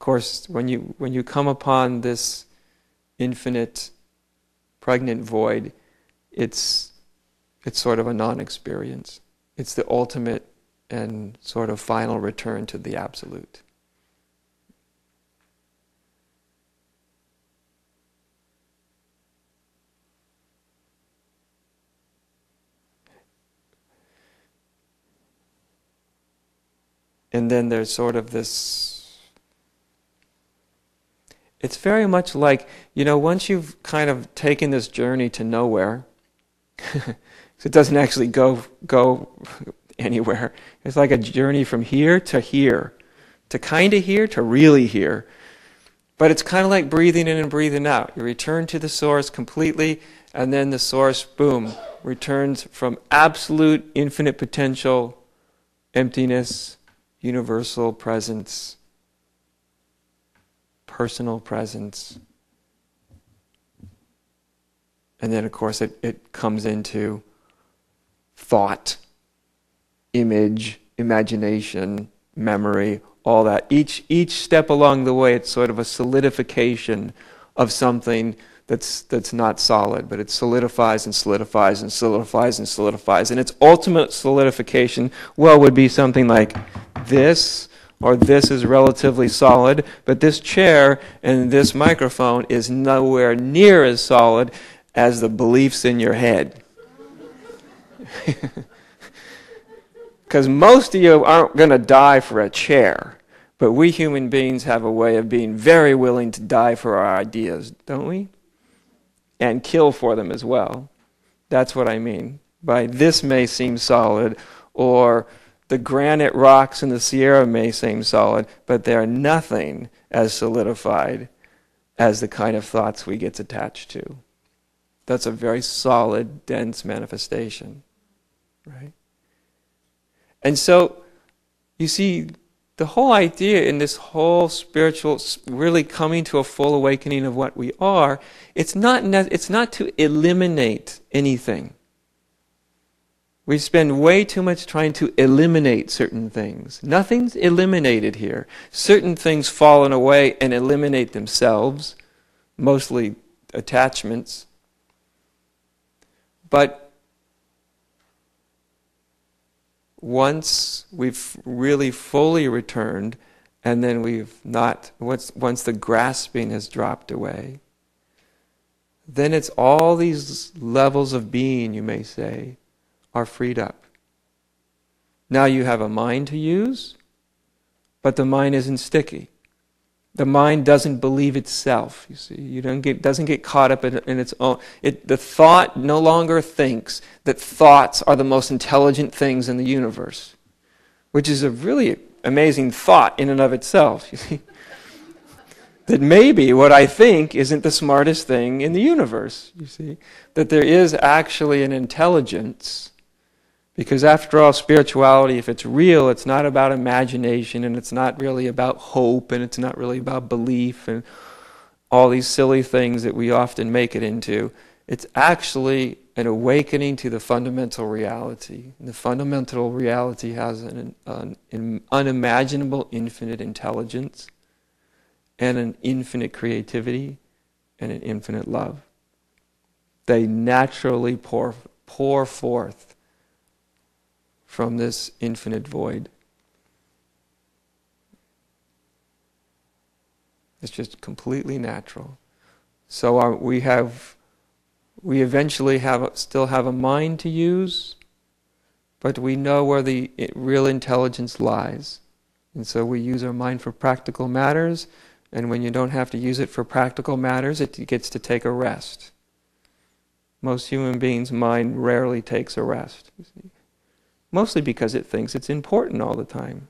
course, when you come upon this infinite, pregnant void, it's sort of a non-experience. It's the ultimate and sort of final return to the absolute. And then there's sort of this, it's very much like, once you've kind of taken this journey to nowhere, it doesn't actually go anywhere. It's like a journey from here, to kind of here, to really here. But it's kind of like breathing in and breathing out. You return to the source completely, and then the source, boom, returns from absolute infinite potential, emptiness, universal presence, personal presence. And then, of course, it comes into thought, image, imagination, memory, all that. Each step along the way, it's sort of a solidification of something that's not solid, but it solidifies and solidifies and solidifies and solidifies. And its ultimate solidification, would be something like this, or this is relatively solid, but this chair and this microphone is nowhere near as solid as the beliefs in your head. Because most of you aren't going to die for a chair, but we human beings have a way of being very willing to die for our ideas, don't we? And kill for them as well. That's what I mean by this may seem solid, or the granite rocks in the Sierra may seem solid, but they're nothing as solidified as the kind of thoughts we get attached to. That's a very solid, dense manifestation, right? And so, you see, the whole idea in this whole spiritual, really coming to a full awakening of what we are, it's not to eliminate anything. We spend way too much trying to eliminate certain things. Nothing's eliminated here. Certain things fall away and eliminate themselves, mostly attachments. But once we've really fully returned, and then once the grasping has dropped away, then it's all these levels of being, you may say, are freed up. Now you have a mind to use, but the mind isn't sticky. The mind doesn't believe itself, you see. Doesn't get caught up in its own. The thought no longer thinks that thoughts are the most intelligent things in the universe, which is a really amazing thought in and of itself, you see. That maybe what I think isn't the smartest thing in the universe, you see. That there is actually an intelligence. Because after all, spirituality, if it's real, it's not about imagination, and it's not really about hope, and it's not really about belief, and all these silly things that we often make it into. It's actually an awakening to the fundamental reality. And the fundamental reality has an unimaginable infinite intelligence, and an infinite creativity, and an infinite love. They naturally pour forth from this infinite void. It's just completely natural. So we eventually still have a mind to use, but we know where the real intelligence lies. And so we use our mind for practical matters, and when you don't have to use it for practical matters, it gets to take a rest. Most human beings' mind rarely takes a rest, you see. Mostly because it thinks it's important all the time.